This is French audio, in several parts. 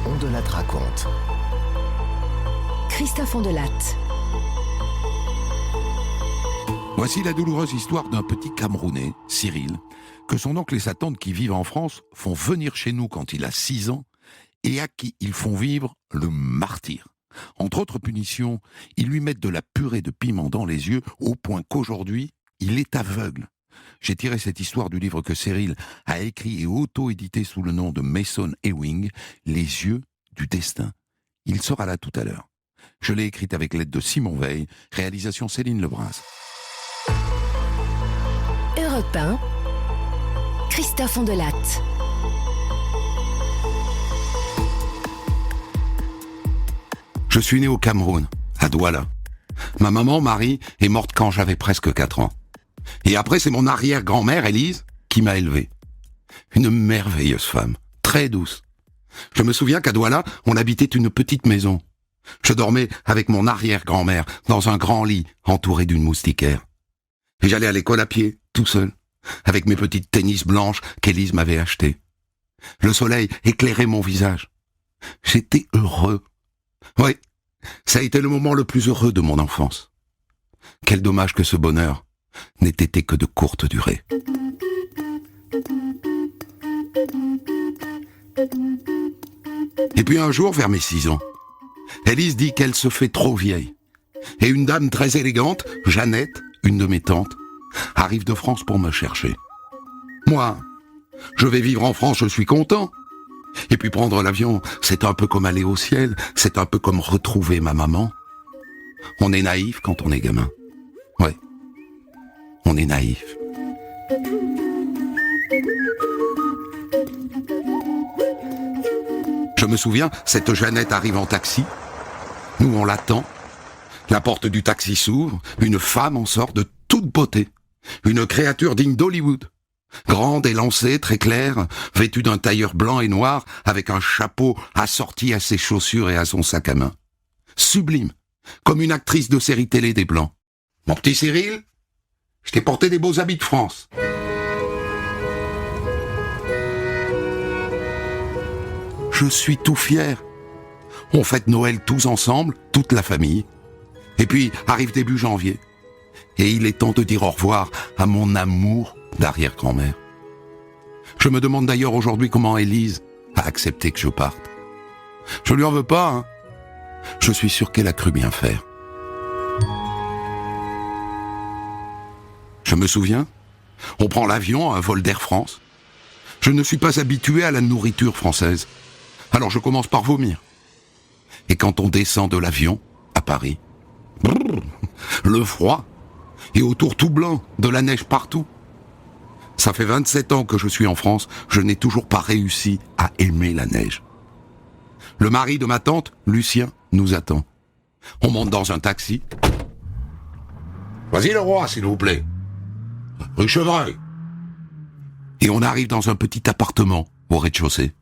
On de Latte raconte. Christophe Ondelatte. Voici la douloureuse histoire d'un petit Camerounais, Cyril, que son oncle et sa tante qui vivent en France font venir chez nous quand il a 6 ans et à qui ils font vivre le martyre. Entre autres punitions, ils lui mettent de la purée de piment dans les yeux au point qu'aujourd'hui, il est aveugle. J'ai tiré cette histoire du livre que Cyril a écrit et auto-édité sous le nom de Mason Ewing, Les yeux du destin. Il sera là tout à l'heure. Je l'ai écrite avec l'aide de Simon Veil, réalisation Céline Lebras. Europe 1, Christophe Ondelatte. Je suis né au Cameroun, à Douala. Ma maman, Marie, est morte quand j'avais presque 4 ans. Et après, c'est mon arrière-grand-mère, Élise, qui m'a élevé. Une merveilleuse femme, très douce. Je me souviens qu'à Douala, on habitait une petite maison. Je dormais avec mon arrière-grand-mère dans un grand lit entouré d'une moustiquaire. Et j'allais à l'école à pied, tout seul, avec mes petites tennis blanches qu'Élise m'avait achetées. Le soleil éclairait mon visage. J'étais heureux. Oui, ça a été le moment le plus heureux de mon enfance. Quel dommage que ce bonheur n'ait été que de courte durée. Et puis un jour, vers mes 6 ans, Élise dit qu'elle se fait trop vieille. Et une dame très élégante, Jeannette, une de mes tantes, arrive de France pour me chercher. Moi, je vais vivre en France, je suis content. Et puis prendre l'avion, c'est un peu comme aller au ciel, c'est un peu comme retrouver ma maman. On est naïf quand on est gamin. Ouais, on est naïf. Je me souviens, cette Jeannette arrive en taxi. Nous, on l'attend. La porte du taxi s'ouvre, une femme en sort de toute beauté. Une créature digne d'Hollywood. Grande, élancée, très claire, vêtue d'un tailleur blanc et noir, avec un chapeau assorti à ses chaussures et à son sac à main. Sublime, comme une actrice de série télé des Blancs. « Mon petit Cyril, je t'ai porté des beaux habits de France. » Je suis tout fier. On fête Noël tous ensemble, toute la famille. Et puis arrive début janvier. Et il est temps de dire au revoir à mon amour d'arrière-grand-mère. Je me demande d'ailleurs aujourd'hui comment Élise a accepté que je parte. Je lui en veux pas, hein. Je suis sûr qu'elle a cru bien faire. Je me souviens, on prend l'avion, un vol d'Air France. Je ne suis pas habitué à la nourriture française. Alors je commence par vomir. Et quand on descend de l'avion, à Paris, brrr, le froid, et autour tout blanc, de la neige partout. Ça fait 27 ans que je suis en France, je n'ai toujours pas réussi à aimer la neige. Le mari de ma tante, Lucien, nous attend. On monte dans un taxi. Vas-y le roi, s'il vous plaît. Rue Chevreuil. Et on arrive dans un petit appartement, au rez-de-chaussée.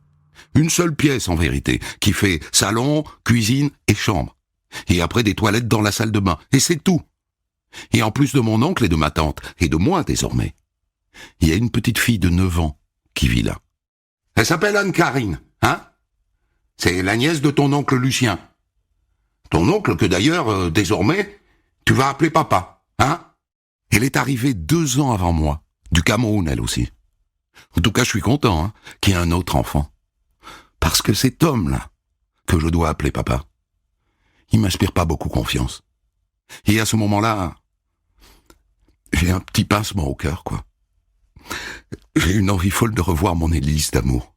Une seule pièce en vérité, qui fait salon, cuisine et chambre. Et après des toilettes dans la salle de bain. Et c'est tout. Et en plus de mon oncle et de ma tante, et de moi désormais, il y a une petite fille de 9 ans qui vit là. Elle s'appelle Anne-Carine, hein? C'est la nièce de ton oncle Lucien. Ton oncle que d'ailleurs, désormais, tu vas appeler papa, hein? Elle est arrivée 2 ans avant moi, du Cameroun elle aussi. En tout cas, je suis content, hein, qu'il y ait un autre enfant. Parce que cet homme-là, que je dois appeler papa, il m'inspire pas beaucoup confiance. Et à ce moment-là, j'ai un petit pincement au cœur, quoi. J'ai une envie folle de revoir mon Élise d'amour.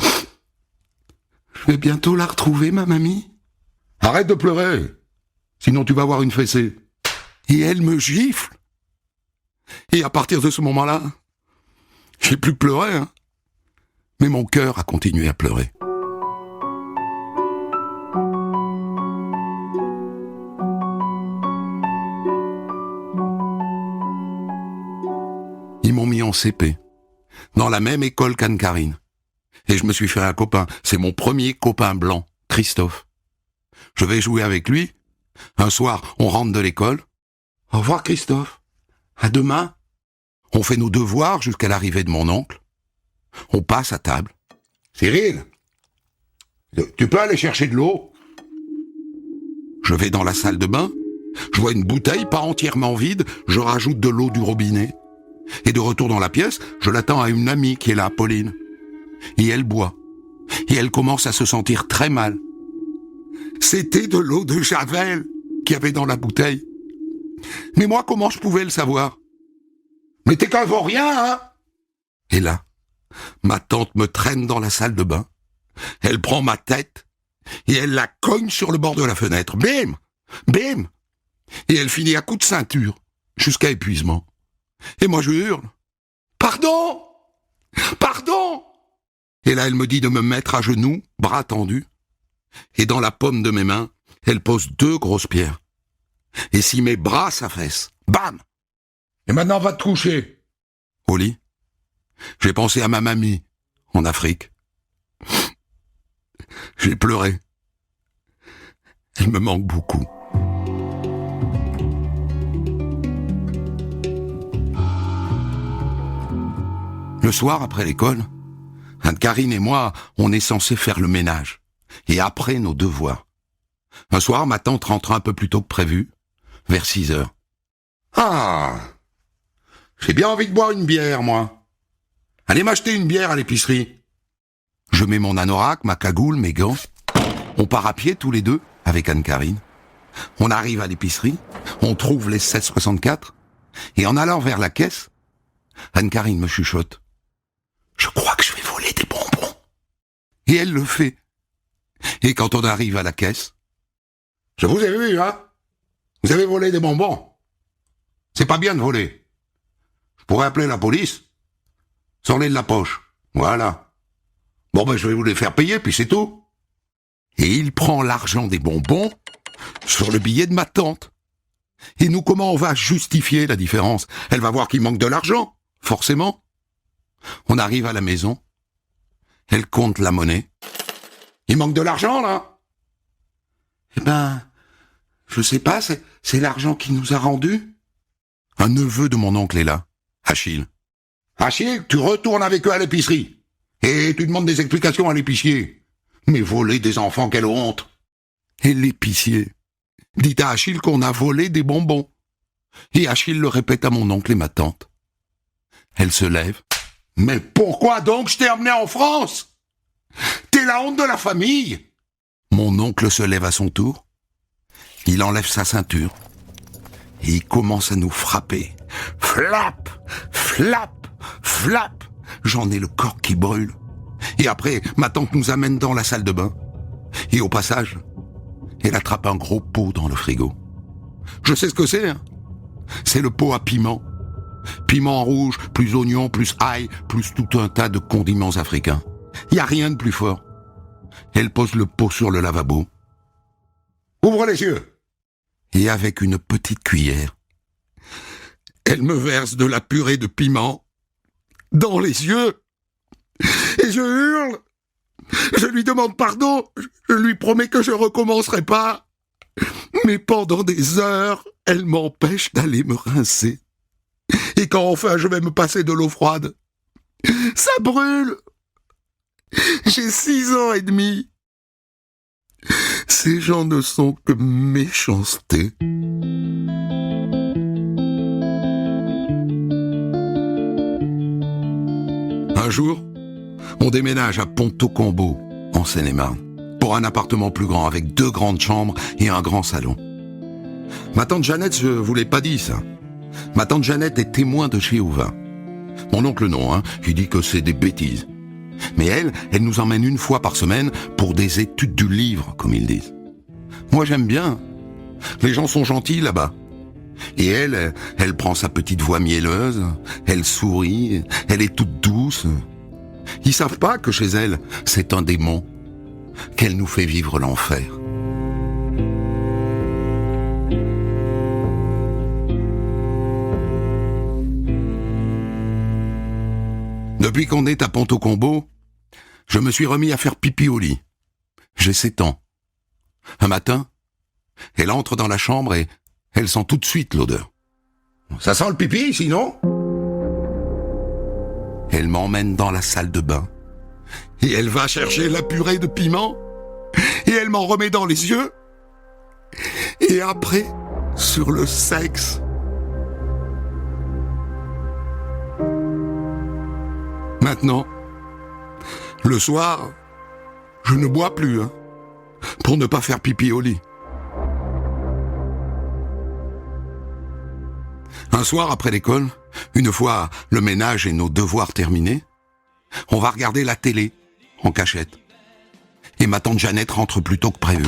Je vais bientôt la retrouver, ma mamie. Arrête de pleurer, sinon tu vas avoir une fessée. Et elle me gifle. Et à partir de ce moment-là, j'ai plus pleuré, hein. Mais mon cœur a continué à pleurer. Ils m'ont mis en CP, dans la même école qu'Anne-Carine. Et je me suis fait un copain, c'est mon premier copain blanc, Christophe. Je vais jouer avec lui. Un soir, on rentre de l'école. Au revoir Christophe, à demain. On fait nos devoirs jusqu'à l'arrivée de mon oncle. On passe à table. Cyril, Tu peux aller chercher de l'eau ? Je vais dans la salle de bain, je vois une bouteille pas entièrement vide, je rajoute de l'eau du robinet. Et de retour dans la pièce, je l'attends à une amie qui est là, Pauline. Et elle boit. Et elle commence à se sentir très mal. C'était de l'eau de Javel qu'il y avait dans la bouteille. Mais moi, comment je pouvais le savoir ? Mais t'es qu'un vaurien, hein ? Et là, ma tante me traîne dans la salle de bain. Elle prend ma tête et elle la cogne sur le bord de la fenêtre. Bim ! Bim ! Et elle finit à coups de ceinture, jusqu'à épuisement. Et moi je hurle. Pardon ! Pardon ! Et là elle me dit de me mettre à genoux, bras tendus. Et dans la paume de mes mains, elle pose 2 grosses pierres. Et si mes bras s'affaissent, bam ! Et maintenant va te coucher. Au lit, j'ai pensé à ma mamie, en Afrique. J'ai pleuré. Elle me manque beaucoup. Le soir, après l'école, Anne-Carine et moi, on est censés faire le ménage. Et après nos devoirs. Un soir, ma tante rentre un peu plus tôt que prévu, vers 6 heures. Ah, j'ai bien envie de boire une bière, moi. Allez m'acheter une bière à l'épicerie. Je mets mon anorak, ma cagoule, mes gants. On part à pied tous les deux, avec Anne-Carine. On arrive à l'épicerie, on trouve les 16,64, et en allant vers la caisse, Anne-Carine me chuchote. Je crois que je vais voler des bonbons. Et elle le fait. Et quand on arrive à la caisse, je vous ai vu, hein ? Vous avez volé des bonbons. C'est pas bien de voler. Je pourrais appeler la police. Sors-les de la poche. Voilà. Bon ben je vais vous les faire payer, puis c'est tout. Et il prend l'argent des bonbons sur le billet de ma tante. Et nous, comment on va justifier la différence ? Elle va voir qu'il manque de l'argent, forcément. On arrive à la maison. Elle compte la monnaie. Il manque de l'argent, là ? Eh ben, je sais pas, c'est l'argent qu'il nous a rendu. Un neveu de mon oncle est là, Achille. Achille, tu retournes avec eux à l'épicerie. Et tu demandes des explications à l'épicier. Mais voler des enfants, quelle honte. Et l'épicier dit à Achille qu'on a volé des bonbons. Et Achille le répète à mon oncle et ma tante. Elle se lève. Mais pourquoi donc je t'ai amené en France ? T'es la honte de la famille. Mon oncle se lève à son tour. Il enlève sa ceinture. Et il commence à nous frapper. Flap, flap, flap. J'en ai le corps qui brûle. Et après, ma tante nous amène dans la salle de bain. Et au passage, elle attrape un gros pot dans le frigo. Je sais ce que c'est, hein. C'est le pot à piment. Piment rouge, plus oignon, plus ail, plus tout un tas de condiments africains. Il n'y a rien de plus fort. Elle pose le pot sur le lavabo. Ouvre les yeux. Et avec une petite cuillère, elle me verse de la purée de piment dans les yeux. Et je hurle. Je lui demande pardon. Je lui promets que je recommencerai pas. Mais pendant des heures, elle m'empêche d'aller me rincer. Et quand enfin je vais me passer de l'eau froide, ça brûle. J'ai 6 ans et demi. Ces gens ne sont que méchanceté. Un jour, on déménage à Ponto-Combo, en Seine-et-Marne, pour un appartement plus grand avec 2 grandes chambres et un grand salon. Ma tante Jeannette, je vous l'ai pas dit ça. Ma tante Jeannette est témoin de Jéhovah. Mon oncle non, hein, il dit que c'est des bêtises. Mais elle nous emmène 1 fois par semaine pour des études du livre, comme ils disent. Moi j'aime bien. Les gens sont gentils là-bas. Et elle prend sa petite voix mielleuse, elle sourit, elle est toute douce. Ils savent pas que chez elle, c'est un démon, qu'elle nous fait vivre l'enfer. Depuis qu'on est à Ponto-Combo, je me suis remis à faire pipi au lit. J'ai 7 ans. Un matin, elle entre dans la chambre et elle sent tout de suite l'odeur. Ça sent le pipi, sinon ? Elle m'emmène dans la salle de bain et elle va chercher la purée de piment Et elle m'en remet dans les yeux. Et après, sur le sexe. Maintenant, le soir, je ne bois plus, pour ne pas faire pipi au lit. Un soir après l'école, une fois le ménage et nos devoirs terminés, on va regarder la télé en cachette. Et ma tante Jeannette rentre plus tôt que prévu.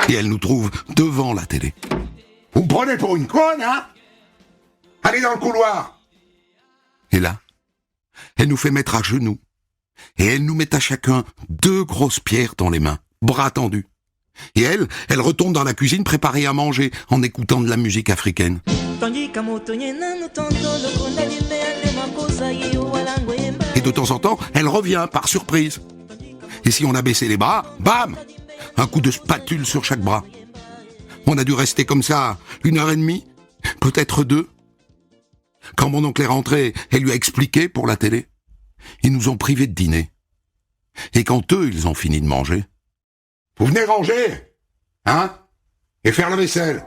Et elle nous trouve devant la télé. « Vous me prenez pour une conne, hein ? Allez dans le couloir !» Et là, elle nous fait mettre à genoux. Et elle nous met à chacun 2 grosses pierres dans les mains, bras tendus. Et elle retourne dans la cuisine préparer à manger en écoutant de la musique africaine. Et de temps en temps, elle revient par surprise. Et si on a baissé les bras, bam ! Un coup de spatule sur chaque bras. On a dû rester comme ça 1h30, peut-être 2. Quand mon oncle est rentré, elle lui a expliqué pour la télé. Ils nous ont privés de dîner. Et quand eux, ils ont fini de manger, « Vous venez ranger, hein ? Et faire la vaisselle. »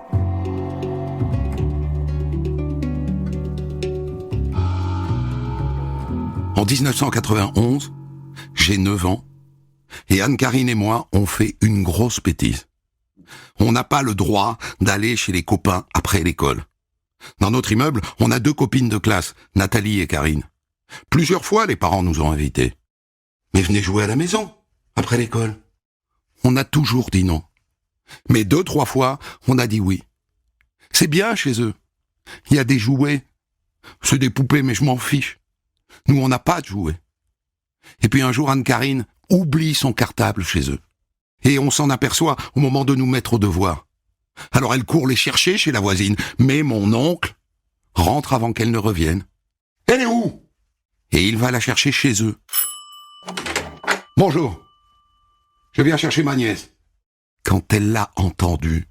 En 1991, j'ai 9 ans, et Anne-Carine et moi, on fait une grosse bêtise. On n'a pas le droit d'aller chez les copains après l'école. Dans notre immeuble, on a 2 copines de classe, Nathalie et Karine. Plusieurs fois, les parents nous ont invités. Mais venez jouer à la maison, après l'école. On a toujours dit non. Mais 2-3 fois, on a dit oui. C'est bien chez eux. Il y a des jouets. C'est des poupées, mais je m'en fiche. Nous, on n'a pas de jouets. Et puis un jour, Anne-Carine oublie son cartable chez eux. Et on s'en aperçoit au moment de nous mettre au devoir. Alors elle court les chercher chez la voisine, mais mon oncle rentre avant qu'elle ne revienne. « Elle est où ?» Et il va la chercher chez eux. « Bonjour, je viens chercher ma nièce. » Quand elle l'a entendu,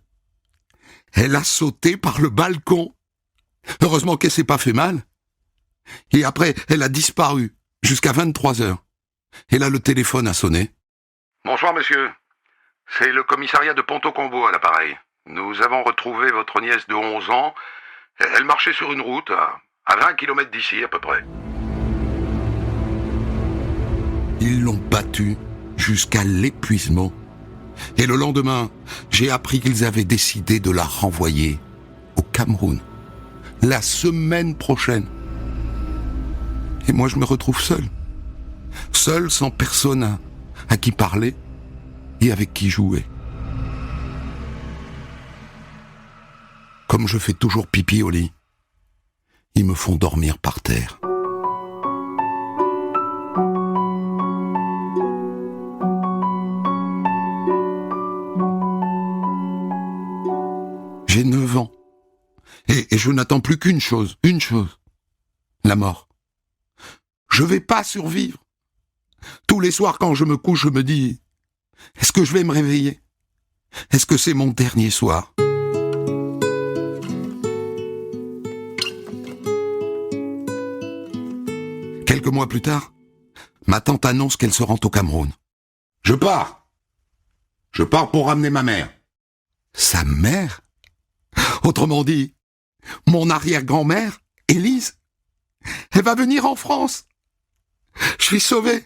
elle a sauté par le balcon. Heureusement qu'elle s'est pas fait mal. Et après, elle a disparu jusqu'à 23h. Et là, le téléphone a sonné. « Bonsoir, monsieur. C'est le commissariat de Ponto-Combo à l'appareil. Nous avons retrouvé votre nièce de 11 ans. Elle marchait sur une route à 20 km d'ici, à peu près. » Ils l'ont battue jusqu'à l'épuisement. Et le lendemain, j'ai appris qu'ils avaient décidé de la renvoyer au Cameroun, la semaine prochaine. Et moi, je me retrouve seul sans personne à qui parler et avec qui jouer. Comme je fais toujours pipi au lit, ils me font dormir par terre. J'ai 9 ans. Et je n'attends plus qu'une chose, la mort. Je vais pas survivre. Tous les soirs quand je me couche, je me dis, est-ce que je vais me réveiller ? Est-ce que c'est mon dernier soir ? Quelques mois plus tard, ma tante annonce qu'elle se rend au Cameroun. Je pars pour ramener ma mère. Sa mère ? Autrement dit, mon arrière-grand-mère, Élise, elle va venir en France. Je suis sauvé.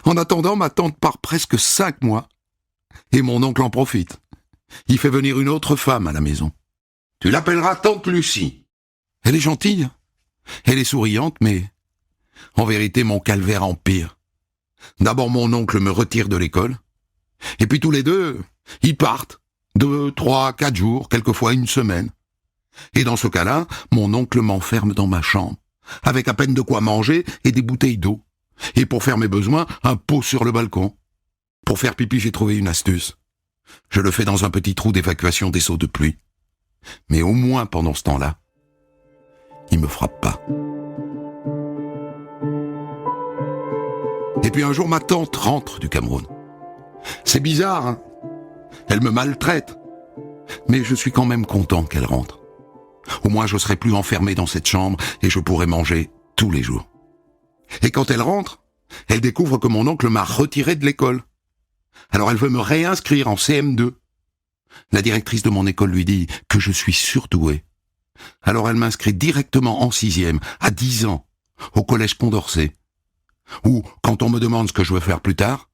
En attendant, ma tante part presque 5 mois. Et mon oncle en profite. Il fait venir une autre femme à la maison. Tu l'appelleras tante Lucie. Elle est gentille. Elle est souriante, mais en vérité, mon calvaire empire. D'abord, mon oncle me retire de l'école. Et puis tous les deux, ils partent. 2, 3, 4 jours, quelquefois 1 semaine. Et dans ce cas-là, mon oncle m'enferme dans ma chambre, avec à peine de quoi manger et des bouteilles d'eau. Et pour faire mes besoins, un pot sur le balcon. Pour faire pipi, j'ai trouvé une astuce. Je le fais dans un petit trou d'évacuation des seaux de pluie. Mais au moins pendant ce temps-là, il me frappe pas. Et puis un jour, ma tante rentre du Cameroun. C'est bizarre, hein ? Elle me maltraite. Mais je suis quand même content qu'elle rentre. Au moins, je serai plus enfermé dans cette chambre et je pourrai manger tous les jours. Et quand elle rentre, elle découvre que mon oncle m'a retiré de l'école. Alors elle veut me réinscrire en CM2. La directrice de mon école lui dit que je suis surdoué. Alors elle m'inscrit directement en 6e, à 10 ans, au collège Condorcet. Où, quand on me demande ce que je veux faire plus tard,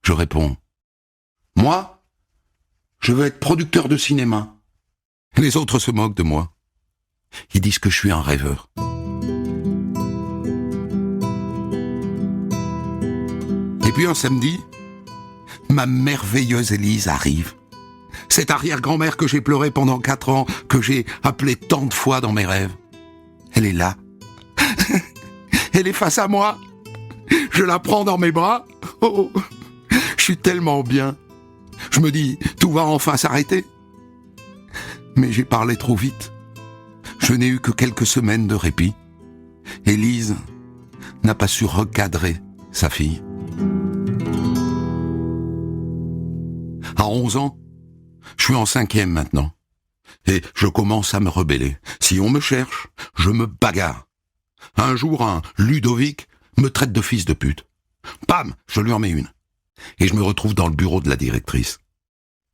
je réponds « Moi, je veux être producteur de cinéma. » Les autres se moquent de moi. Ils disent que je suis un rêveur. Et puis un samedi, ma merveilleuse Élise arrive. Cette arrière-grand-mère que j'ai pleurée pendant 4 ans, que j'ai appelée tant de fois dans mes rêves. Elle est là. Elle est face à moi. Je la prends dans mes bras. Oh, je suis tellement bien. Je me dis, tout va enfin s'arrêter. Mais j'ai parlé trop vite. Je n'ai eu que quelques semaines de répit. Élise n'a pas su recadrer sa fille. À 11 ans, je suis en 5e maintenant. Et je commence à me rebeller. Si on me cherche, je me bagarre. Un jour, un Ludovic me traite de fils de pute. Bam, je lui en mets une. Et je me retrouve dans le bureau de la directrice.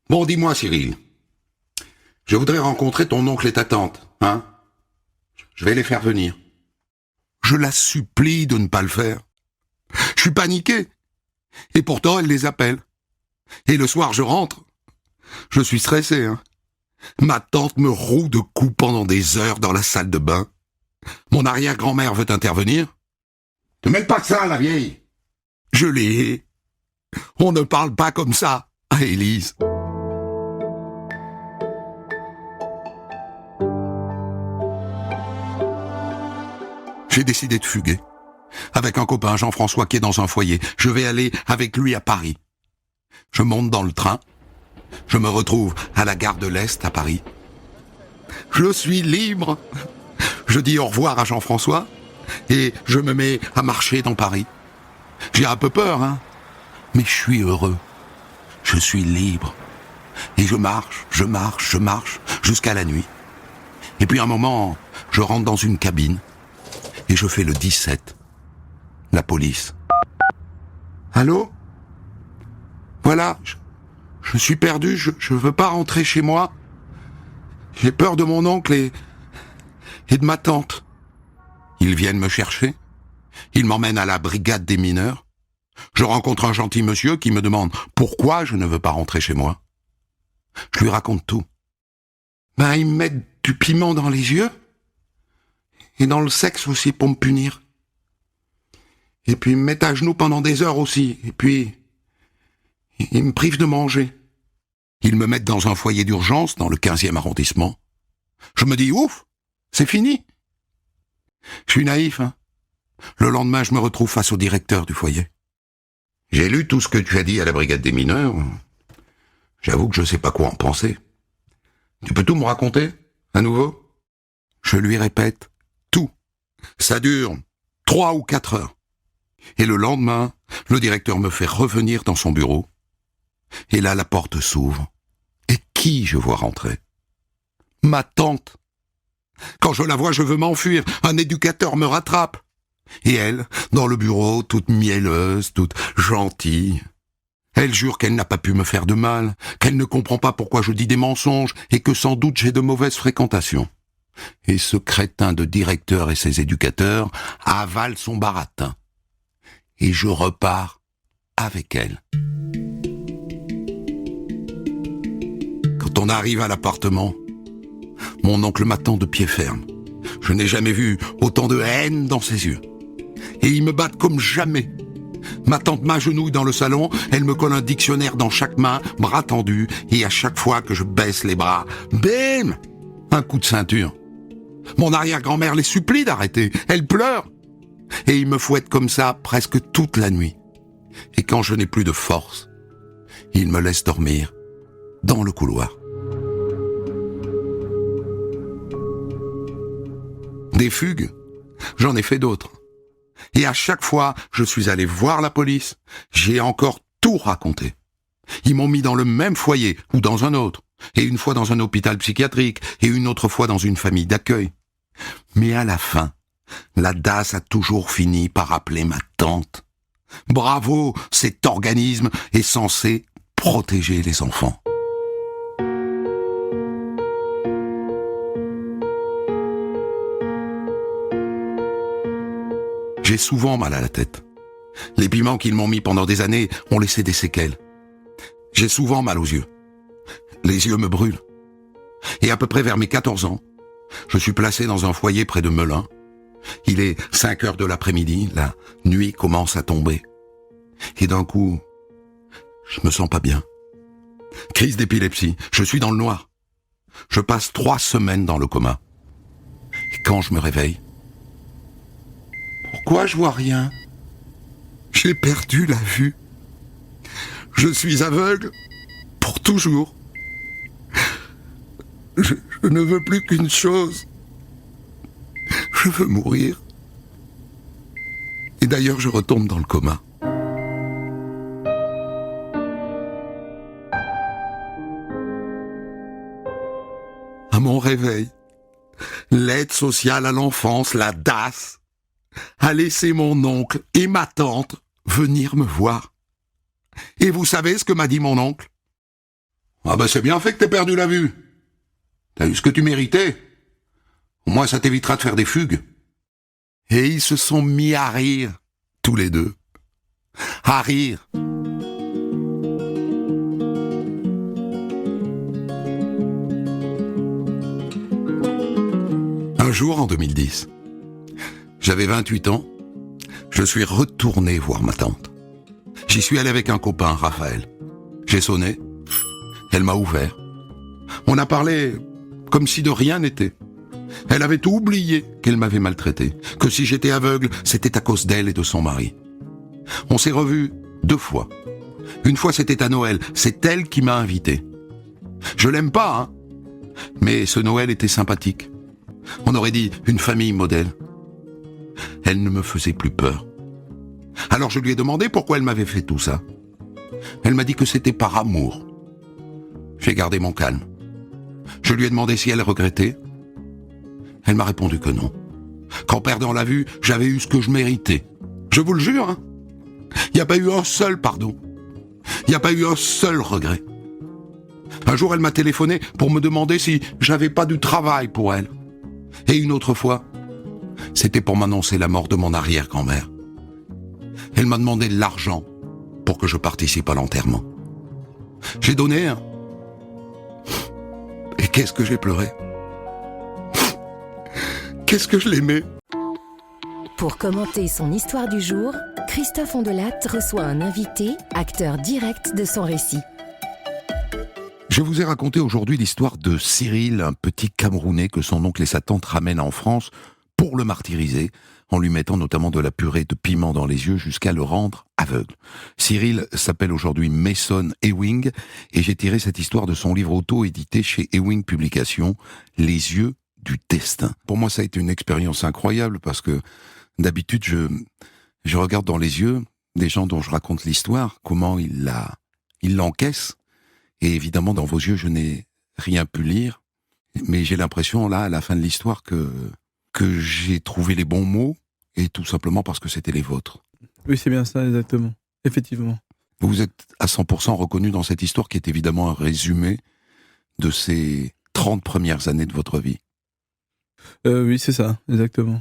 Bon, dis-moi, Cyril. Je voudrais rencontrer ton oncle et ta tante, hein? Je vais les faire venir. Je la supplie de ne pas le faire. Je suis paniqué. Et pourtant, elle les appelle. Et le soir, je rentre. Je suis stressé, hein. Ma tante me roue de coups pendant des heures dans la salle de bain. Mon arrière-grand-mère veut intervenir. « Te mêle pas de ça, la vieille !» Je l'ai hais. On ne parle pas comme ça à Élise. J'ai décidé de fuguer. Avec un copain, Jean-François, qui est dans un foyer. Je vais aller avec lui à Paris. Je monte dans le train. Je me retrouve à la gare de l'Est à Paris. Je suis libre. Je dis au revoir à Jean-François et je me mets à marcher dans Paris. J'ai un peu peur, hein, mais je suis heureux. Je suis libre. Et je marche, jusqu'à la nuit. Et puis un moment, je rentre dans une cabine et je fais le 17. La police. Allô ? Voilà, je suis perdu, je veux pas rentrer chez moi. J'ai peur de mon oncle et de ma tante. Ils viennent me chercher. Ils m'emmènent à la brigade des mineurs. Je rencontre un gentil monsieur qui me demande pourquoi je ne veux pas rentrer chez moi. Je lui raconte tout. Ben, ils me mettent du piment dans les yeux et dans le sexe aussi pour me punir. Et puis ils me mettent à genoux pendant des heures aussi. Et puis ils me privent de manger. Ils me mettent dans un foyer d'urgence dans le 15e arrondissement. Je me dis, ouf, c'est fini. Je suis naïf, hein. Le lendemain, je me retrouve face au directeur du foyer. J'ai lu tout ce que tu as dit à la brigade des mineurs. J'avoue que je sais pas quoi en penser. Tu peux tout me raconter, à nouveau ? Je lui répète tout. Ça dure 3 ou 4 heures. Et le lendemain, le directeur me fait revenir dans son bureau. Et là, la porte s'ouvre. Et qui je vois rentrer ? Ma tante. Quand je la vois, je veux m'enfuir. Un éducateur me rattrape. Et elle, dans le bureau, toute mielleuse, toute gentille. Elle jure qu'elle n'a pas pu me faire de mal, qu'elle ne comprend pas pourquoi je dis des mensonges et que sans doute j'ai de mauvaises fréquentations. Et ce crétin de directeur et ses éducateurs avalent son baratin. Et je repars avec elle. Quand on arrive à l'appartement, mon oncle m'attend de pied ferme. Je n'ai jamais vu autant de haine dans ses yeux. Et ils me battent comme jamais. Ma tante m'agenouille dans le salon, elle me colle un dictionnaire dans chaque main, bras tendus, et à chaque fois que je baisse les bras, bim ! Un coup de ceinture. Mon arrière-grand-mère les supplie d'arrêter. Elle pleure. Et ils me fouettent comme ça presque toute la nuit. Et quand je n'ai plus de force, ils me laissent dormir dans le couloir. Des fugues, j'en ai fait d'autres. Et à chaque fois, je suis allé voir la police. J'ai encore tout raconté. Ils m'ont mis dans le même foyer ou dans un autre. Et une fois dans un hôpital psychiatrique et une autre fois dans une famille d'accueil. Mais à la fin, la DAS a toujours fini par appeler ma tante. Bravo, cet organisme est censé protéger les enfants. J'ai souvent mal à la tête. Les piments qu'ils m'ont mis pendant des années ont laissé des séquelles. J'ai souvent mal aux yeux. Les yeux me brûlent. Et à peu près vers mes 14 ans, je suis placé dans un foyer près de Melun. Il est 5 heures de l'après-midi, la nuit commence à tomber. Et d'un coup, je me sens pas bien. Crise d'épilepsie, je suis dans le noir. Je passe 3 semaines dans le coma. Et quand je me réveille, pourquoi je vois rien ? J'ai perdu la vue. Je suis aveugle pour toujours. Je ne veux plus qu'une chose. Je veux mourir. Et d'ailleurs, je retombe dans le coma. À mon réveil, l'aide sociale à l'enfance, la DAS, a laissé mon oncle et ma tante venir me voir. Et vous savez ce que m'a dit mon oncle ? Ah ben c'est bien fait que t'aies perdu la vue. T'as eu ce que tu méritais. Au moins ça t'évitera de faire des fugues. Et ils se sont mis à rire, tous les deux. À rire. Un jour en 2010, j'avais 28 ans, je suis retourné voir ma tante. J'y suis allé avec un copain, Raphaël. J'ai sonné, elle m'a ouvert. On a parlé comme si de rien n'était. Elle avait tout oublié qu'elle m'avait maltraité, que si j'étais aveugle, c'était à cause d'elle et de son mari. On s'est revus 2 fois. Une fois c'était à Noël, c'est elle qui m'a invité. Je l'aime pas, hein, mais ce Noël était sympathique. On aurait dit une famille modèle. Elle ne me faisait plus peur. Alors je lui ai demandé pourquoi elle m'avait fait tout ça. Elle m'a dit que c'était par amour. J'ai gardé mon calme. Je lui ai demandé si elle regrettait. Elle m'a répondu que non. Qu'en perdant la vue, j'avais eu ce que je méritais. Je vous le jure, hein. Il n'y a pas eu un seul pardon. Il n'y a pas eu un seul regret. Un jour, elle m'a téléphoné pour me demander si j'avais pas du travail pour elle. Et une autre fois, c'était pour m'annoncer la mort de mon arrière-grand-mère. Elle m'a demandé de l'argent pour que je participe à l'enterrement. J'ai donné, hein. Et qu'est-ce que j'ai pleuré. Qu'est-ce que je l'aimais. Pour commenter son histoire du jour, Christophe Ondelat reçoit un invité, acteur direct de son récit. Je vous ai raconté aujourd'hui l'histoire de Cyril, un petit Camerounais que son oncle et sa tante ramènent en France pour le martyriser, en lui mettant notamment de la purée de piment dans les yeux jusqu'à le rendre aveugle. Cyril s'appelle aujourd'hui Mason Ewing, et j'ai tiré cette histoire de son livre auto-édité chez Ewing Publications, Les yeux du destin. Pour moi, ça a été une expérience incroyable, parce que d'habitude, je regarde dans les yeux des gens dont je raconte l'histoire, comment ils l'encaissent. Et évidemment, dans vos yeux, je n'ai rien pu lire. Mais j'ai l'impression, là, à la fin de l'histoire, que j'ai trouvé les bons mots, et tout simplement parce que c'était les vôtres. Oui, c'est bien ça, exactement. Effectivement. Vous êtes à 100% reconnu dans cette histoire qui est évidemment un résumé de ces 30 premières années de votre vie. Oui, c'est ça, exactement.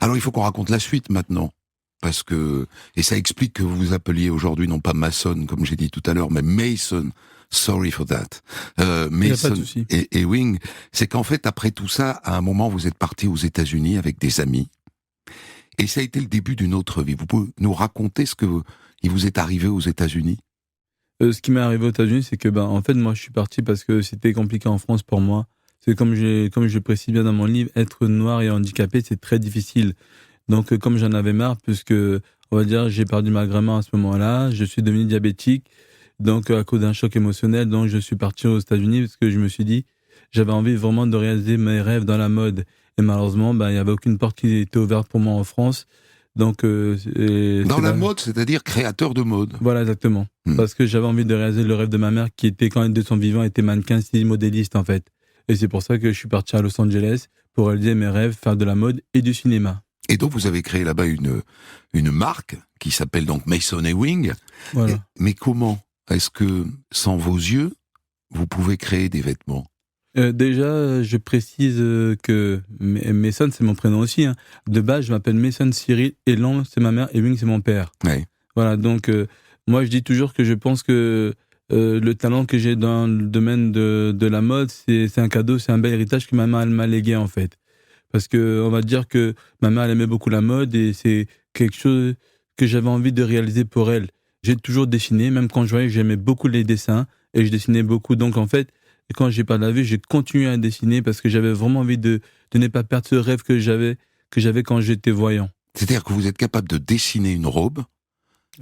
Alors, il faut qu'on raconte la suite maintenant. Parce que, et ça explique que vous vous appeliez aujourd'hui non pas Mason, comme j'ai dit tout à l'heure, mais Mason. Sorry for that. Mason et Ewing, c'est qu'en fait, après tout ça, à un moment, vous êtes parti aux États-Unis avec des amis. Et ça a été le début d'une autre vie. Vous pouvez nous raconter ce que il vous est arrivé aux États-Unis ? Ce qui m'est arrivé aux États-Unis, c'est que, en fait, moi, je suis parti parce que c'était compliqué en France pour moi. C'est comme je précise bien dans mon livre, être noir et handicapé, c'est très difficile. Donc, comme j'en avais marre, puisque, on va dire, j'ai perdu ma grand-mère à ce moment-là, je suis devenu diabétique, donc à cause d'un choc émotionnel, donc je suis parti aux États-Unis parce que je me suis dit, j'avais envie vraiment de réaliser mes rêves dans la mode. Et malheureusement, il n'y avait aucune porte qui était ouverte pour moi en France. Donc, dans la mode, c'est-à-dire créateur de mode. Voilà, exactement. Parce que j'avais envie de réaliser le rêve de ma mère, qui était, quand elle était de son vivant, était mannequin, style modéliste, en fait. Et c'est pour ça que je suis parti à Los Angeles pour réaliser mes rêves, faire de la mode et du cinéma. Et donc, vous avez créé là-bas une marque qui s'appelle donc Mason Ewing. Voilà. Mais comment ? est-ce que, sans vos yeux, vous pouvez créer des vêtements ? Déjà, je précise que Mason, c'est mon prénom aussi. Hein. De base, je m'appelle Mason Cyril, Elan, c'est ma mère, et Wing, c'est mon père. Oui. Voilà, donc moi, je dis toujours que je pense que le talent que j'ai dans le domaine de la mode, c'est un cadeau, c'est un bel héritage que ma mère elle m'a légué, en fait. Parce que on va dire que ma mère, elle aimait beaucoup la mode, et c'est quelque chose que j'avais envie de réaliser pour elle. J'ai toujours dessiné, même quand je voyais que j'aimais beaucoup les dessins, et je dessinais beaucoup. Donc, en fait, quand j'ai pas la vue, j'ai continué à dessiner parce que j'avais vraiment envie de ne pas perdre ce rêve que j'avais quand j'étais voyant. C'est-à-dire que vous êtes capable de dessiner une robe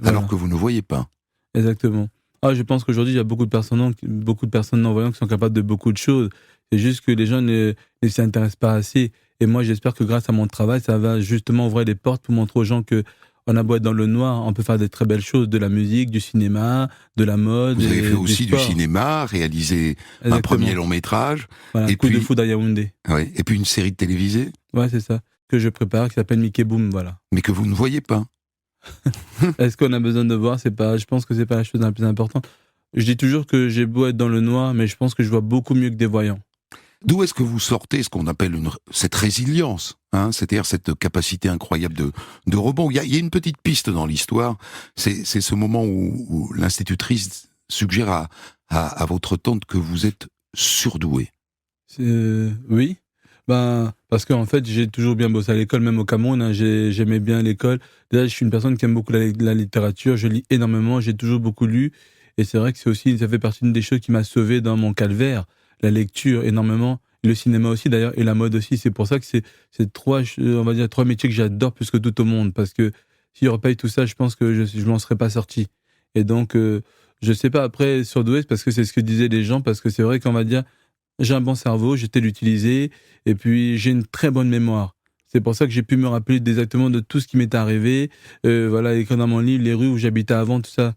alors Voilà. que vous ne voyez pas. Exactement. Ah, je pense qu'aujourd'hui, il y a beaucoup de personnes non-voyantes qui sont capables de beaucoup de choses. C'est juste que les gens ne s'y intéressent pas assez. Et moi, j'espère que grâce à mon travail, ça va justement ouvrir des portes pour montrer aux gens que on a beau être dans le noir, on peut faire des très belles choses, de la musique, du cinéma, de la mode. Vous avez fait aussi du sport. cinéma, réalisé un Exactement. premier long métrage, Voilà, et Coup de puis- foudre à Yaoundé. ouais, et puis une série de télévisée, Ouais, c'est ça. Que je prépare, qui s'appelle Mickey Boom, voilà. mais que vous ne voyez pas. Est-ce qu'on a besoin de voir? Je pense que c'est pas la chose la plus importante. Je dis toujours que j'ai beau être dans le noir, mais je pense que je vois beaucoup mieux que des voyants. D'où est-ce que vous sortez ce qu'on appelle cette résilience, hein, c'est-à-dire cette capacité incroyable de rebond? Il y a une petite piste dans l'histoire, c'est ce moment où l'institutrice suggère à votre tante que vous êtes surdoué. Oui. Ben, parce qu'en fait, j'ai toujours bien bossé à l'école, même au Cameroun. Hein, j'aimais bien l'école. Déjà, je suis une personne qui aime beaucoup la littérature. Je lis énormément. J'ai toujours beaucoup lu. Et c'est vrai que ça fait partie d'une des choses qui m'a sauvé dans mon calvaire. La lecture, énormément. Le cinéma aussi, d'ailleurs, et la mode aussi. C'est pour ça que c'est trois métiers que j'adore plus que tout au monde. Parce que s'il n'y aurait pas eu tout ça, je pense que je m'en serais pas sorti. Et donc, je sais pas, après, surdoué, parce que c'est ce que disaient les gens, parce que c'est vrai qu'on va dire, j'ai un bon cerveau, je sais l'utiliser, et puis j'ai une très bonne mémoire. C'est pour ça que j'ai pu me rappeler exactement de tout ce qui m'est arrivé, voilà, écrit dans mon livre, les rues où j'habitais avant, tout ça.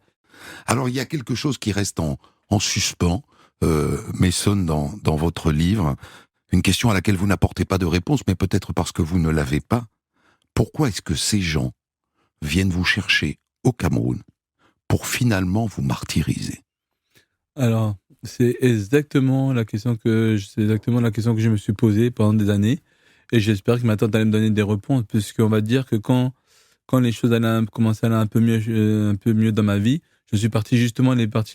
Alors il y a quelque chose qui reste en suspens, Mason, dans votre livre, une question à laquelle vous n'apportez pas de réponse, mais peut-être parce que vous ne l'avez pas. Pourquoi est-ce que ces gens viennent vous chercher au Cameroun pour finalement vous martyriser? Alors, c'est exactement la question que je me suis posée pendant des années, et j'espère que ma tante allait me donner des réponses, puisqu'on va dire que quand les choses commençaient à aller un peu mieux dans ma vie, je suis parti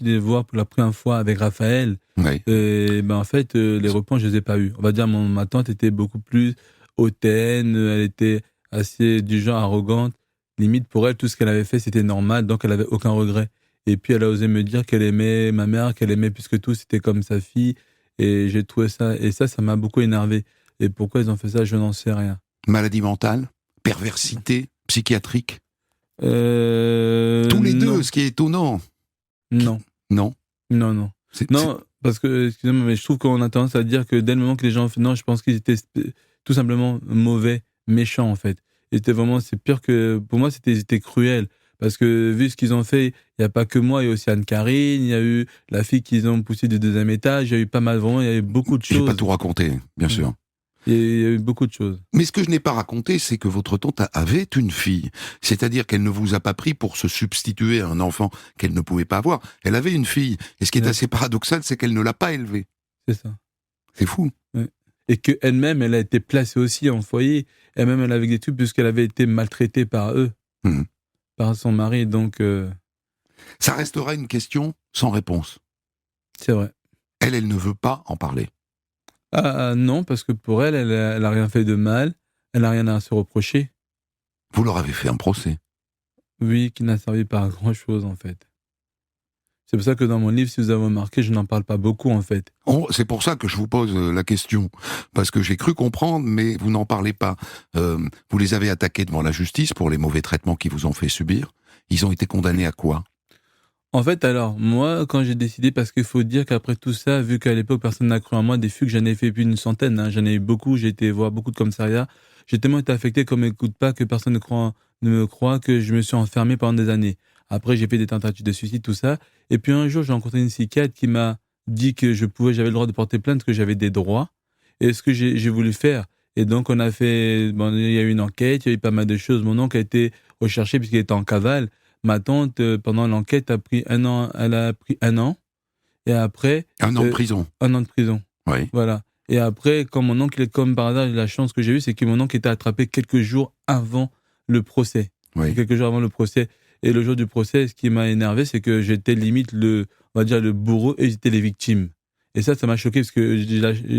les voir pour la première fois avec Raphaël. Oui. Et ben en fait, les réponses, je les ai pas eues. On va dire, ma tante était beaucoup plus hautaine, elle était assez du genre arrogante. Limite, pour elle, tout ce qu'elle avait fait, c'était normal, donc elle avait aucun regret. Et puis, elle a osé me dire qu'elle aimait ma mère, qu'elle aimait plus que tout, c'était comme sa fille. Et j'ai trouvé ça, et ça m'a beaucoup énervé. Et pourquoi ils ont fait ça, je n'en sais rien. Maladie mentale? Perversité? Psychiatrique? Tous les non. deux, ce qui est étonnant. Non, Non? non. Non, parce que, excusez-moi, mais je trouve qu'on a tendance à dire que dès le moment que les gens ont fait, non, je pense qu'ils étaient tout simplement mauvais, méchants, en fait. C'est pire que, pour moi, c'était cruel. Parce que, vu ce qu'ils ont fait, il n'y a pas que moi, il y a aussi Anne-Carine, il y a eu la fille qu'ils ont poussée du 2e étage, il y a eu pas mal, vraiment, il y a eu beaucoup de choses. J'ai pas tout raconté, bien sûr. Il y a eu beaucoup de choses. Mais ce que je n'ai pas raconté, c'est que votre tante avait une fille. C'est-à-dire qu'elle ne vous a pas pris pour se substituer à un enfant qu'elle ne pouvait pas avoir. Elle avait une fille. Et ce qui est assez paradoxal, c'est qu'elle ne l'a pas élevée. C'est ça. C'est fou. Ouais. Et qu'elle-même, elle a été placée aussi en foyer. Elle-même, elle avait des trucs puisqu'elle avait été maltraitée par eux, par son mari. Donc, ça restera une question sans réponse. c'est vrai. Elle ne veut pas en parler. Ah non, parce que pour elle, elle a rien fait de mal. Elle n'a rien à se reprocher. Vous leur avez fait un procès. Oui, qui n'a servi pas à grand-chose, en fait. C'est pour ça que dans mon livre, si vous avez remarqué, je n'en parle pas beaucoup, en fait. C'est pour ça que je vous pose la question. Parce que j'ai cru comprendre, mais vous n'en parlez pas. Vous les avez attaqués devant la justice pour les mauvais traitements qu'ils vous ont fait subir. Ils ont été condamnés à quoi? En fait, alors, moi, quand j'ai décidé, parce qu'il faut dire qu'après tout ça, vu qu'à l'époque, personne n'a cru en moi, des fugues, j'en ai fait plus d'une centaine, hein, j'en ai eu beaucoup, j'ai été voir beaucoup de commissariats. J'ai tellement été affecté qu'on m'écoute pas, que personne ne me croit, que je me suis enfermé pendant des années. Après, j'ai fait des tentatives de suicide, tout ça. Et puis un jour, j'ai rencontré une psychiatre qui m'a dit que j'avais le droit de porter plainte, que j'avais des droits. Et ce que j'ai voulu faire. Et donc, on a fait, il y a eu une enquête, il y a eu pas mal de choses. Mon oncle a été recherché puisqu'il était en cavale. ma tante, pendant l'enquête, elle a pris 1 an. Et après... 1 an de prison. 1 an de prison. Oui. Voilà. Et après, quand mon oncle, comme par hasard, la chance que j'ai eue, c'est que mon oncle était attrapé quelques jours avant le procès. Oui. Quelques jours avant le procès. Et le jour du procès, ce qui m'a énervé, c'est que j'étais limite on va dire, le bourreau et j'étais les victimes. Et ça m'a choqué parce que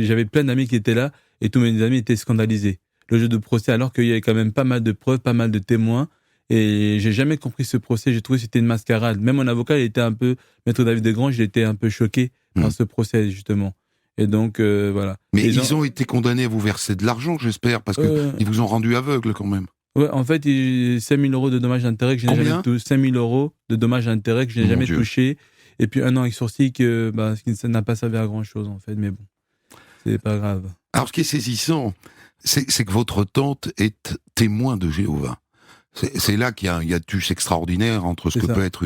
j'avais plein d'amis qui étaient là et tous mes amis étaient scandalisés. Le jour du procès, alors qu'il y avait quand même pas mal de preuves, pas mal de témoins. Et j'ai jamais compris ce procès. J'ai trouvé que c'était une mascarade. Même mon avocat, il était un peu, Maître David Desgranges, il était un peu choqué par ce procès, justement. Et donc, voilà. Mais ils ont été condamnés à vous verser de l'argent, j'espère, parce qu'ils vous ont rendu aveugle quand même. Ouais, en fait, 5 000 € de dommages et intérêts que je n'ai jamais touché. 5 000 € de dommages et intérêts que je n'ai jamais touché. Et puis 1 an avec sursis ça n'a pas servi à grand chose, en fait. Mais bon, c'est pas grave. Alors, ce qui est saisissant, c'est que votre tante est témoin de Jéhovah. C'est là qu'il y a un hiatus extraordinaire entre ce que peut être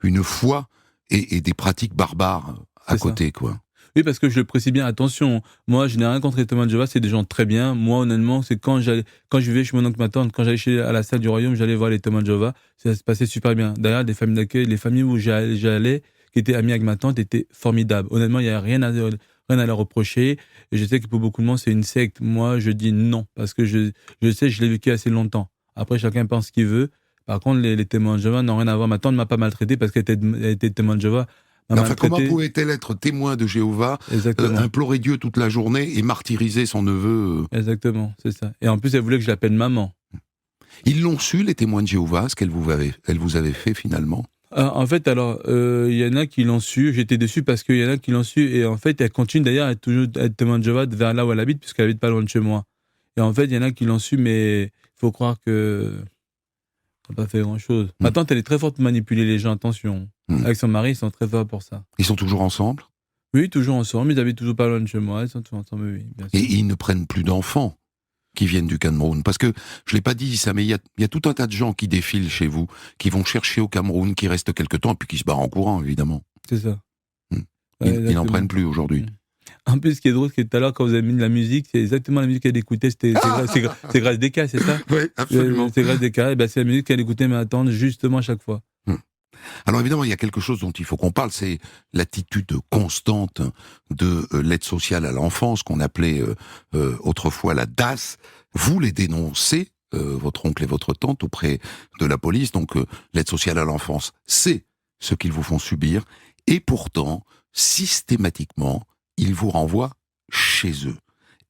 une foi et des pratiques barbares à côté, quoi. Oui, parce que je le précise bien, attention, moi je n'ai rien contre les témoins de Jéhovah, c'est des gens très bien. Moi, honnêtement, c'est quand je vivais chez mon oncle, ma tante, quand j'allais à la salle du royaume, j'allais voir les témoins de Jéhovah, ça se passait super bien. D'ailleurs, les familles d'accueil, les familles où j'allais, qui étaient amies avec ma tante, étaient formidables. Honnêtement, il n'y a rien à leur reprocher. Et je sais que pour beaucoup de monde, c'est une secte. Moi, je dis non, parce que je sais, je l'ai vécu assez longtemps. Après, chacun pense ce qu'il veut. Par contre, les témoins de Jéhovah n'ont rien à voir. Ma tante ne m'a pas maltraité parce qu'elle était témoin de Jéhovah. Enfin, comment pouvait-elle être témoin de Jéhovah, implorer Dieu toute la journée et martyriser son neveu Exactement, c'est ça. Et en plus, elle voulait que je l'appelle maman. Ils l'ont su, les témoins de Jéhovah, ce qu'elle vous avait fait finalement? En fait, alors, il y en a qui l'ont su. J'étais déçu parce qu'il y en a qui l'ont su. Et en fait, elle continue d'ailleurs à être témoin de Jéhovah vers là où elle habite, puisqu'elle habite pas loin de chez moi. Et en fait, il y en a qui l'ont su, mais il faut croire que ça n'a pas fait grand-chose. Ma tante, elle est très forte pour manipuler les gens, attention. Avec son mari, ils sont très forts pour ça. Ils sont toujours ensemble? Oui, toujours ensemble. Ils habitent toujours pas loin de chez moi. Ils sont toujours ensemble, oui. Bien sûr. Et ils ne prennent plus d'enfants qui viennent du Cameroun? Parce que, je l'ai pas dit ça, mais il y a tout un tas de gens qui défilent chez vous, qui vont chercher au Cameroun, qui restent quelque temps, et puis qui se barrent en courant, évidemment. C'est ça. Ils n'en prennent plus aujourd'hui. En plus, ce qui est drôle, c'est que tout à l'heure, quand vous avez mis de la musique, c'est exactement la musique qu'elle écoutait. C'est Grâce Descas, c'est ça? Oui, absolument. C'est Grâce Descas. Et c'est la musique qu'elle écoutait, mais attendre justement à chaque fois. Alors évidemment, il y a quelque chose dont il faut qu'on parle, c'est l'attitude constante de l'aide sociale à l'enfance, qu'on appelait autrefois la DAS. Vous les dénoncez, votre oncle et votre tante, auprès de la police. Donc l'aide sociale à l'enfance, c'est ce qu'ils vous font subir. Et pourtant, systématiquement, ils vous renvoient chez eux.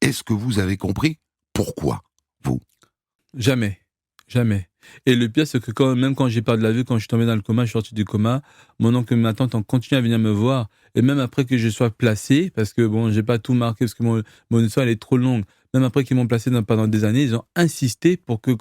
Est-ce que vous avez compris pourquoi, vous? Jamais. Et le pire, c'est que même quand j'ai perdu la vue, quand je suis tombé dans le coma, je suis sorti du coma, mon oncle et ma tante ont continué à venir me voir. Et même après que je sois placé, parce que bon, j'ai pas tout marqué, parce que mon histoire, elle est trop longue. Même après qu'ils m'ont placé pendant des années, ils ont insisté pour que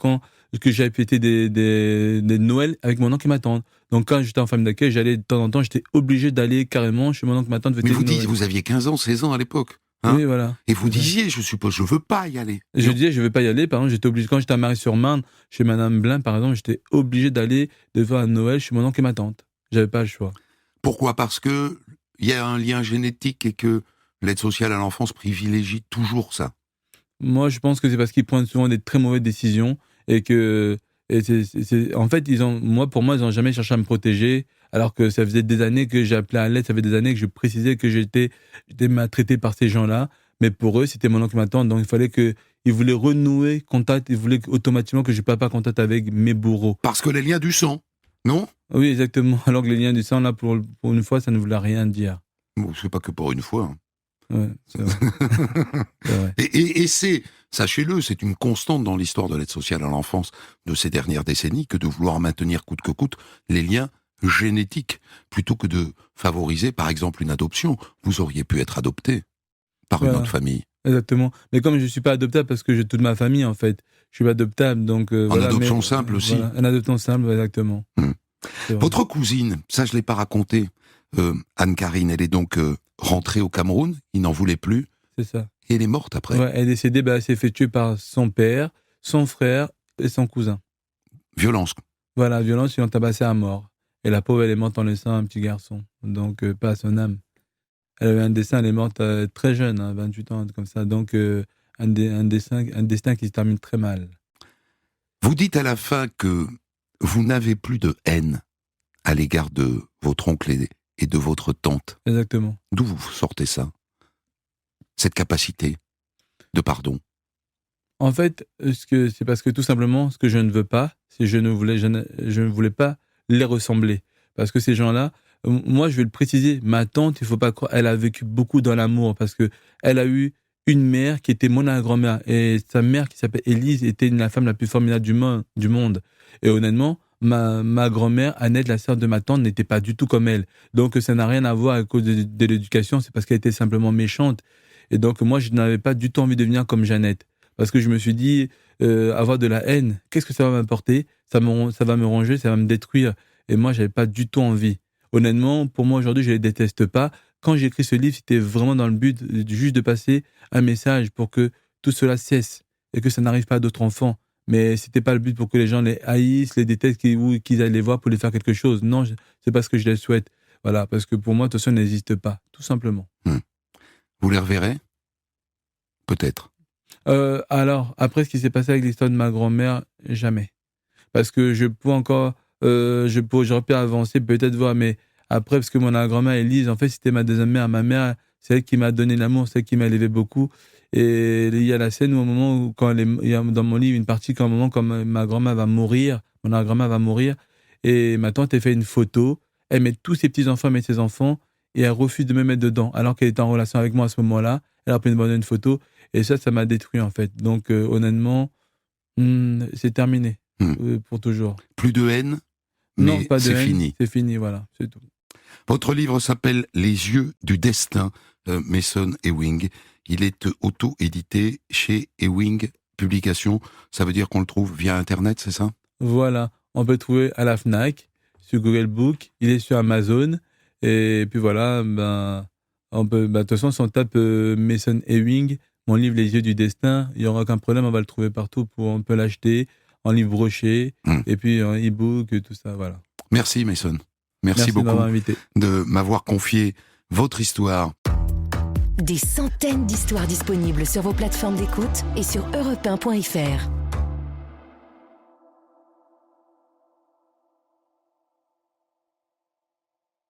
j'aille fêter des Noëls avec mon oncle et ma tante. Donc quand j'étais en famille d'accueil, j'allais de temps en temps, j'étais obligé d'aller carrément chez mon oncle et ma tante fêter Noël. Mais vous aviez 15 ans, 16 ans à l'époque. Hein? Oui, voilà. Et vous disiez, je suppose, je veux pas y aller. Je disais, je veux pas y aller. Par exemple, j'étais obligé, quand j'étais à Marie-sur-Marne, chez Madame Blin, par exemple, j'étais obligé d'aller devant un Noël chez mon oncle et ma tante. J'avais pas le choix. Pourquoi? Parce que il y a un lien génétique et que l'aide sociale à l'enfance privilégie toujours ça. Moi, je pense que c'est parce qu'ils prennent souvent des très mauvaises décisions et que, en fait, pour moi, ils ont jamais cherché à me protéger. Alors que ça faisait des années que j'appelais à l'aide, ça fait des années que je précisais que j'étais maltraité par ces gens-là. Mais pour eux, c'était mon oncle et ma tante. Donc, il fallait ils voulaient renouer contact. Ils voulaient automatiquement que je n'ai pas contact avec mes bourreaux. Parce que les liens du sang, non? Oui, exactement. Alors que les liens du sang, là, pour une fois, ça ne voulait rien dire. Bon, c'est pas que pour une fois. Ouais, c'est vrai. C'est vrai. Et sachez-le, c'est une constante dans l'histoire de l'aide sociale à l'enfance de ces dernières décennies que de vouloir maintenir coûte que coûte les liens génétique, plutôt que de favoriser, par exemple, une adoption. Vous auriez pu être adopté par une autre famille. Exactement. Mais comme je ne suis pas adoptable, parce que j'ai toute ma famille, en fait, je suis pas adoptable, donc... en adoption simple aussi. Voilà, en adoption simple, exactement. Votre cousine, ça je ne l'ai pas raconté, Anne-Carine, elle est donc rentrée au Cameroun, il n'en voulait plus. C'est ça. Et elle est morte après. Ouais, elle est décédée, elle s'est fait tuer par son père, son frère et son cousin. Violence. Voilà, violence, ils l'ont tabassé à mort. Et la pauvre, elle est morte en laissant un petit garçon. Donc, pas à son âme. Elle avait un destin, elle est morte très jeune, 28 ans, comme ça. Donc, un destin qui se termine très mal. Vous dites à la fin que vous n'avez plus de haine à l'égard de votre oncle et de votre tante. Exactement. D'où vous sortez ça? Cette capacité de pardon? En fait, c'est parce que tout simplement, ce que je ne veux pas, c'est je ne voulais pas les ressembler. Parce que ces gens-là, moi, je vais le préciser, ma tante, il faut pas croire, elle a vécu beaucoup dans l'amour parce que elle a eu une mère qui était mon grand-mère et sa mère qui s'appelle Élise était la femme la plus formidable du monde. Et honnêtement, ma grand-mère, Annette, la sœur de ma tante, n'était pas du tout comme elle. Donc, ça n'a rien à voir à cause de l'éducation, c'est parce qu'elle était simplement méchante. Et donc, moi, je n'avais pas du tout envie de devenir comme Jeannette. Parce que je me suis dit, avoir de la haine, qu'est-ce que ça va m'apporter? Ça va me ranger, ça va me détruire. Et moi, j'avais pas du tout envie. Honnêtement, pour moi, aujourd'hui, je les déteste pas. Quand j'ai écrit ce livre, c'était vraiment dans le but juste de passer un message pour que tout cela cesse et que ça n'arrive pas à d'autres enfants. Mais c'était pas le but pour que les gens les haïssent, les détestent ou qu'ils aillent les voir pour les faire quelque chose. Non, c'est parce que je les souhaite. Voilà, parce que pour moi, tout ça n'existe pas, tout simplement. Vous les reverrez? Peut-être. Alors, après ce qui s'est passé avec l'histoire de ma grand-mère, jamais. Parce que j'aurais pu avancer, peut-être voir, mais après, parce que mon grand-mère, Élise, en fait, c'était ma deuxième mère. Ma mère, c'est elle qui m'a donné l'amour, c'est elle qui m'a élevé beaucoup. Et il y a la scène où, au moment où, il y a dans mon livre, une partie, quand, au moment, quand ma grand-mère va mourir, mon grand-mère va mourir, et ma tante, elle fait une photo, elle met tous ses petits-enfants, elle met ses enfants, et elle refuse de me mettre dedans, alors qu'elle était en relation avec moi à ce moment-là. Elle a pris une photo, et ça m'a détruit, en fait. Donc, honnêtement, c'est terminé, pour toujours. Plus de haine? Non, pas de c'est haine, fini. c'est fini, voilà, c'est tout. Votre livre s'appelle Les yeux du destin, Mason Ewing. Il est auto-édité chez Ewing Publications. Ça veut dire qu'on le trouve via Internet, c'est ça? Voilà, on peut le trouver à la Fnac, sur Google Book, il est sur Amazon, et puis voilà, de toute façon, si on tape Mason Ewing, mon livre Les yeux du destin, il n'y aura aucun problème, on va le trouver partout, on peut l'acheter en livre broché, et puis en e-book, tout ça, voilà. Merci Mason. Merci beaucoup de m'avoir confié votre histoire. Des centaines d'histoires disponibles sur vos plateformes d'écoute et sur europe1.fr.